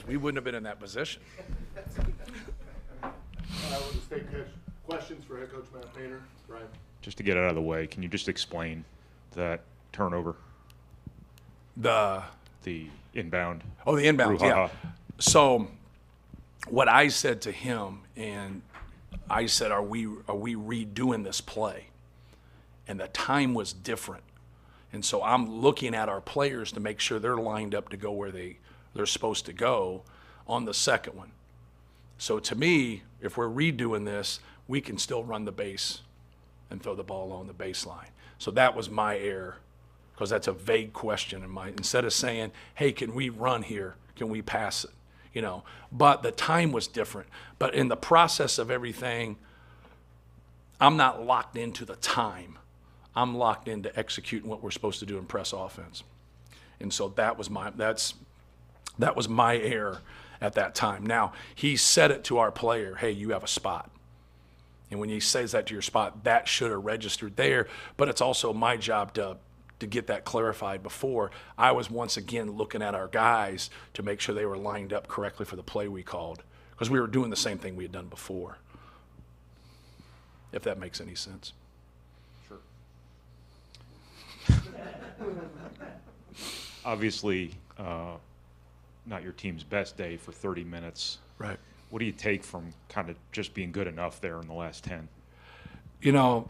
We wouldn't have been in that position. We'll just take questions for head coach Matt Painter. Brian. Just to get out of the way, can you just explain that turnover? The inbound. Oh, the inbound, Brouhaha. yeah. So what I said to him, and I said, are we redoing this play? And the time was different. And so I'm looking at our players to make sure they're lined up to go where they're supposed to go on the second one. So to me, if we're redoing this, we can still run the base and throw the ball on the baseline. So that was my error, because that's a vague question. Instead of saying, hey, can we run here? Can we pass it? You know, but the time was different. But in the process of everything, I'm not locked into the time. I'm locked into executing what we're supposed to do in press offense. And so that was my error at that time. Now, he said it to our player, hey, you have a spot. And when he says that to your spot, that should have registered there. But it's also my job to get that clarified before. I was once again looking at our guys to make sure they were lined up correctly for the play we called, because we were doing the same thing we had done before, if that makes any sense. Sure. Obviously, not your team's best day for 30 minutes. Right. What do you take from kind of just being good enough there in the last 10? You know,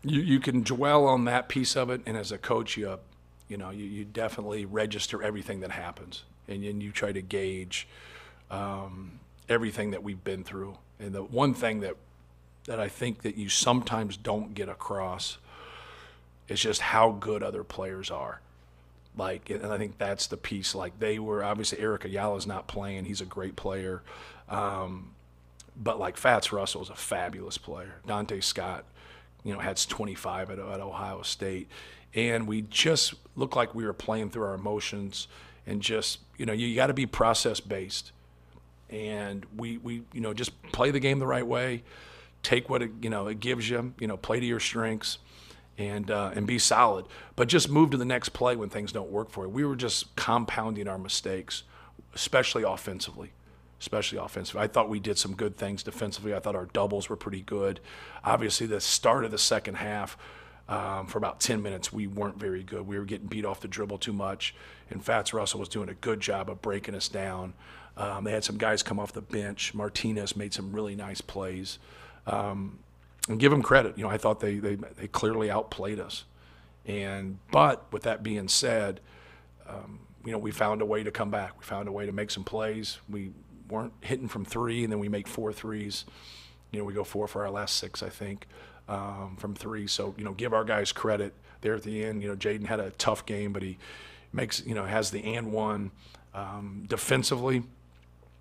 you can dwell on that piece of it, and as a coach, you definitely register everything that happens, and then you try to gauge everything that we've been through. And the one thing that I think that you sometimes don't get across is just how good other players are. And I think that's the piece. Like, they were, obviously Eric Ayala's not playing. He's a great player. But like Fats Russell's a fabulous player. Dante Scott, had 25 at Ohio State. And we just looked like we were playing through our emotions, and just, you got to be process-based. And we just play the game the right way, take what it gives you, play to your strengths, and be solid. But just move to the next play when things don't work for you. We were just compounding our mistakes, especially offensively. I thought we did some good things defensively. I thought our doubles were pretty good. Obviously, the start of the second half, for about 10 minutes, we weren't very good. We were getting beat off the dribble too much, and Fats Russell was doing a good job of breaking us down. They had some guys come off the bench. Martinez made some really nice plays. And give them credit. I thought they clearly outplayed us. But with that being said, we found a way to come back. We found a way to make some plays. We weren't hitting from three, and then we make 4 threes. We go 4 for our last 6, I think, from 3. So, give our guys credit there at the end. Jaden had a tough game, but he makes, has the and one. Defensively,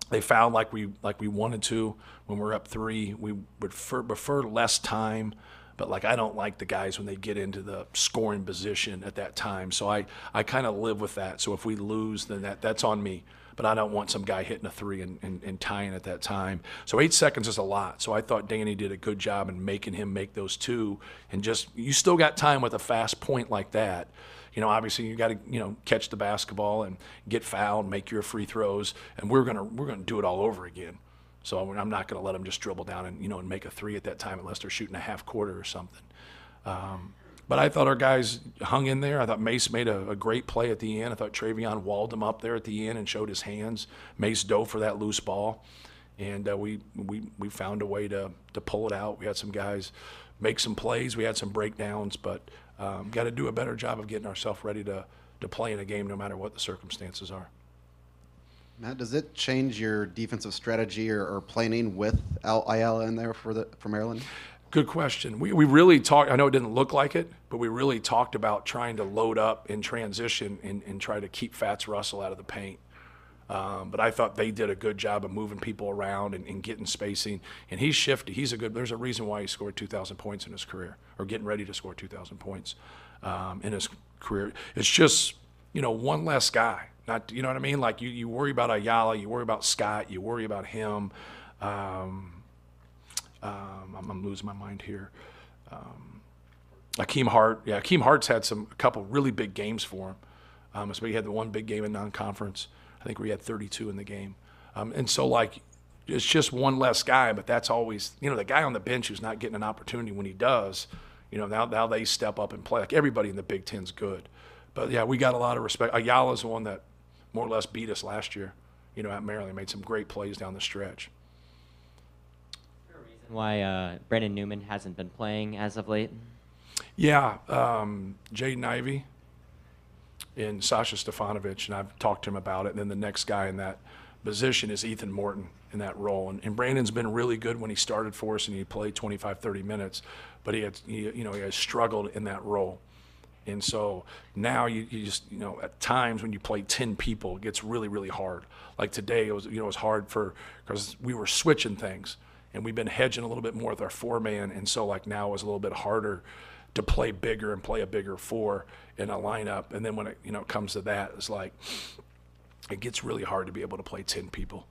they fouled like we wanted to when we're up 3. We would prefer less time, but I don't like the guys when they get into the scoring position at that time. So I kind of live with that. So if we lose, then that's on me. But I don't want some guy hitting a 3 and tying at that time. So 8 seconds is a lot. So I thought Danny did a good job in making him make those 2. And just, you still got time with a fast point like that. Obviously you got to, catch the basketball and get fouled, make your free throws, and we're gonna do it all over again. So I'm not gonna let them just dribble down and make a 3 at that time unless they're shooting a half quarter or something. But I thought our guys hung in there. I thought Mace made a great play at the end. I thought Travion walled him up there at the end and showed his hands. Mace dove for that loose ball, and we found a way to pull it out. We had some guys make some plays. We had some breakdowns, but got to do a better job of getting ourselves ready to play in a game no matter what the circumstances are. Matt, does it change your defensive strategy or planning with Ayala in there for Maryland? Good question. We really talked, I know it didn't look like it, but we really talked about trying to load up in transition and try to keep Fats Russell out of the paint. But I thought they did a good job of moving people around and getting spacing. And he's shifty. There's a reason why he scored 2,000 points in his career, or getting ready to score 2,000 points in his career. It's just, one less guy. Not, you know what I mean? You worry about Ayala, you worry about Scott, you worry about him. I'm losing my mind here. Akeem Hart. Yeah, Akeem Hart's had a couple really big games for him. So he had the one big game in non-conference. I think we had 32 in the game. And so, like, it's just one less guy, but that's always, the guy on the bench who's not getting an opportunity when he does, now they step up and play. Like, everybody in the Big Ten's good. But, yeah, we got a lot of respect. Ayala's the one that more or less beat us last year, at Maryland. Made some great plays down the stretch. Why Brandon Newman hasn't been playing as of late? Yeah, Jaden Ivey and Sasha Stefanovic, and I've talked to him about it. And then the next guy in that position is Ethan Morton in that role. And Brandon's been really good when he started for us and he played 25, 30 minutes, but he has struggled in that role. And so now you just, at times when you play 10 people, it gets really, really hard. Like today, it was hard because we were switching things and we've been hedging a little bit more with our 4-man. And so like now it was a little bit harder to play bigger and play a bigger 4 in a lineup. And then when it comes to that, it's like it gets really hard to be able to play 10 people.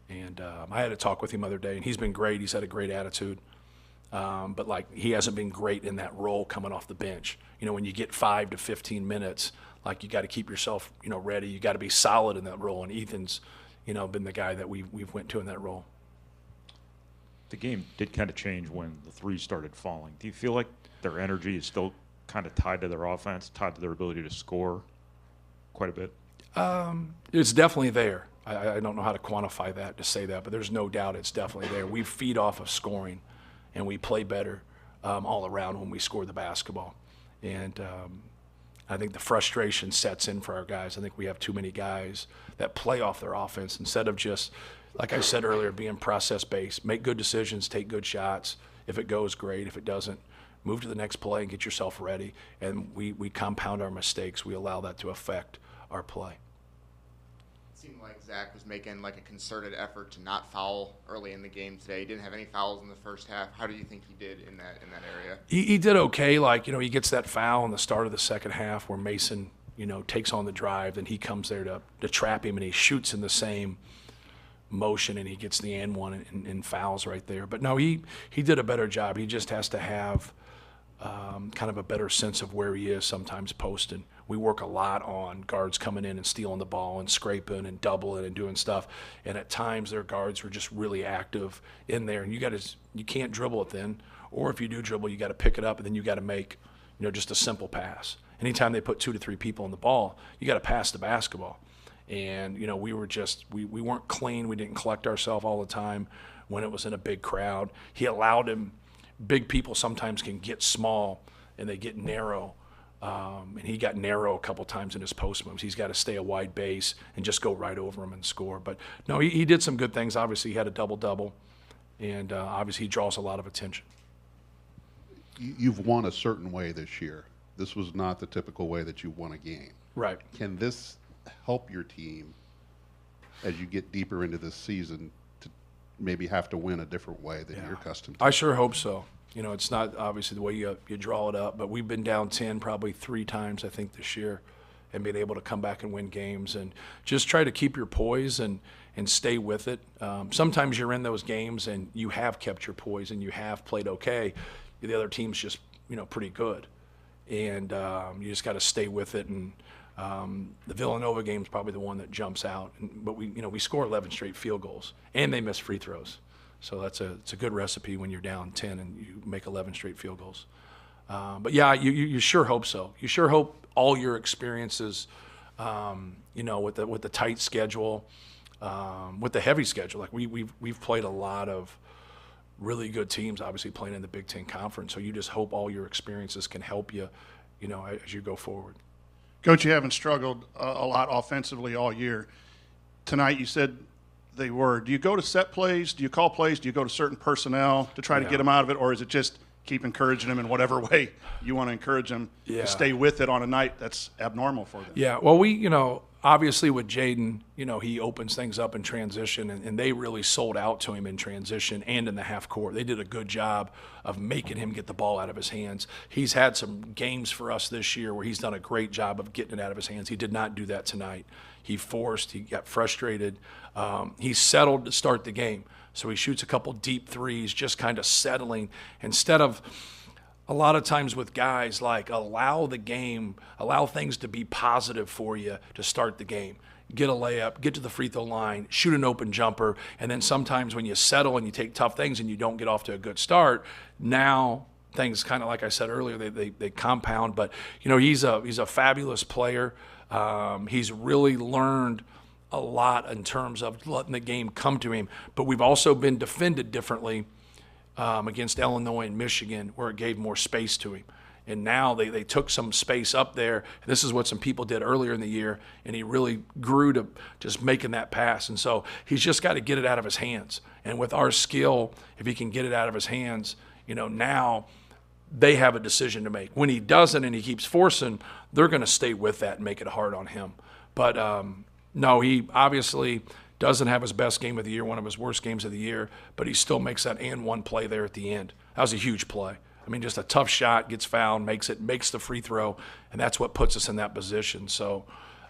And I had a talk with him the other day, and he's been great. He's had a great attitude. But like he hasn't been great in that role coming off the bench. When you get 5 to 15 minutes, like you got to keep yourself, ready. You got to be solid in that role. And Ethan's, been the guy that we've went to in that role. The game did kind of change when the threes started falling. Do you feel like their energy is still kind of tied to their offense, tied to their ability to score quite a bit? It's definitely there. I don't know how to quantify that, to say that, but there's no doubt it's definitely there. We feed off of scoring, and we play better all around when we score the basketball. And I think the frustration sets in for our guys. I think we have too many guys that play off their offense instead of just, like I said earlier, being process-based. Make good decisions, take good shots. If it goes, great. If it doesn't, move to the next play and get yourself ready. And we compound our mistakes. We allow that to affect our play. It seemed like Zach was making like a concerted effort to not foul early in the game today. He didn't have any fouls in the first half. How do you think he did in that area? He did okay. Like, he gets that foul in the start of the second half where Mason, takes on the drive. Then he comes there to trap him, and he shoots in the same motion, and he gets the and one and fouls right there. But no, he did a better job. He just has to have kind of a better sense of where he is sometimes posting. We work a lot on guards coming in and stealing the ball and scraping and doubling and doing stuff. And at times their guards were just really active in there. And you can't dribble it then. Or if you do dribble, you got to pick it up, and then you got to make, just a simple pass. Anytime they put 2 to 3 people on the ball, you got to pass the basketball. And, we were just, we weren't clean. We didn't collect ourselves all the time when it was in a big crowd. He allowed him, big people sometimes can get small and they get narrow. And he got narrow a couple times in his post moves. He's got to stay a wide base and just go right over him and score. But no, he did some good things. Obviously, he had a double-double, and obviously he draws a lot of attention. You've won a certain way this year. This was not the typical way that you won a game. Right. Can this help your team as you get deeper into this season to maybe have to win a different way than you're accustomed to? I sure hope so. It's not obviously the way you draw it up, but we've been down 10 probably 3 times, I think, this year, and being able to come back and win games and just try to keep your poise and stay with it. Sometimes you're in those games and you have kept your poise and you have played okay. The other team's just, pretty good. And you just got to stay with it. And the Villanova game is probably the one that jumps out. But we score 11 straight field goals, and they miss free throws. So it's a good recipe when you're down 10 and you make 11 straight field goals. But yeah, you sure hope so. You sure hope all your experiences, with the tight schedule, with the heavy schedule. Like we've played a lot of really good teams, obviously playing in the Big Ten Conference. So you just hope all your experiences can help you, as you go forward. Coach, you haven't struggled a lot offensively all year. Tonight you said they were. Do you go to set plays? Do you call plays? Do you go to certain personnel to try to get them out of it? Or is it just keep encouraging them in whatever way you want to encourage them to stay with it on a night that's abnormal for them? Yeah, well, we, obviously with Jaden, he opens things up in transition, and they really sold out to him in transition and in the half court. They did a good job of making him get the ball out of his hands. He's had some games for us this year where he's done a great job of getting it out of his hands. He did not do that tonight. He got frustrated. He settled to start the game. So he shoots a couple deep threes, just kind of settling instead of a lot of times with guys, like allow things to be positive for you to start the game. get a layup, get to the free throw line, shoot an open jumper, and then sometimes when you settle and you take tough things and you don't get off to a good start, now things kind of, like I said earlier, they compound. But he's a fabulous player. He's really learned a lot in terms of letting the game come to him. But we've also been defended differently against Illinois and Michigan, where it gave more space to him. And now they took some space up there. This is what some people did earlier in the year, and he really grew to just making that pass. And so he's just got to get it out of his hands. And with our skill, if he can get it out of his hands, now they have a decision to make. When he doesn't and he keeps forcing, they're going to stay with that and make it hard on him. But no, he obviously doesn't have his best game of the year, one of his worst games of the year, but he still makes that and one play there at the end. That was a huge play. I mean, just a tough shot, gets fouled, makes the free throw, and that's what puts us in that position. So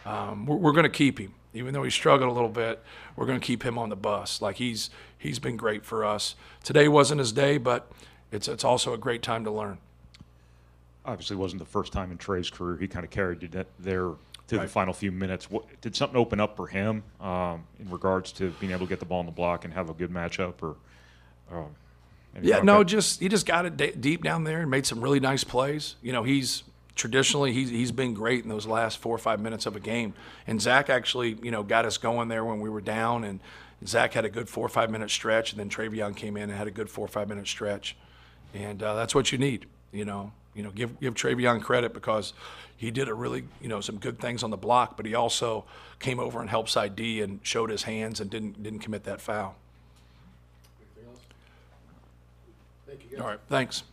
we're going to keep him. Even though he struggled a little bit, we're going to keep him on the bus. Like, he's been great for us. Today wasn't his day, but it's also a great time to learn. Obviously, it wasn't the first time in Trey's career he kind of carried it there to Right. the final few minutes. Did something open up for him in regards to being able to get the ball in the block and have a good matchup? Or Yeah, no, he just got it deep down there and made some really nice plays. He's traditionally he's been great in those last 4 or 5 minutes of a game. And Zach actually, got us going there when we were down. And Zach had a good 4 or 5 minute stretch, and then Travion came in and had a good 4 or 5 minute stretch. And that's what you need. Give Travion credit, because he did a really some good things on the block, but he also came over and helped side D and showed his hands and didn't commit that foul. All right, thanks.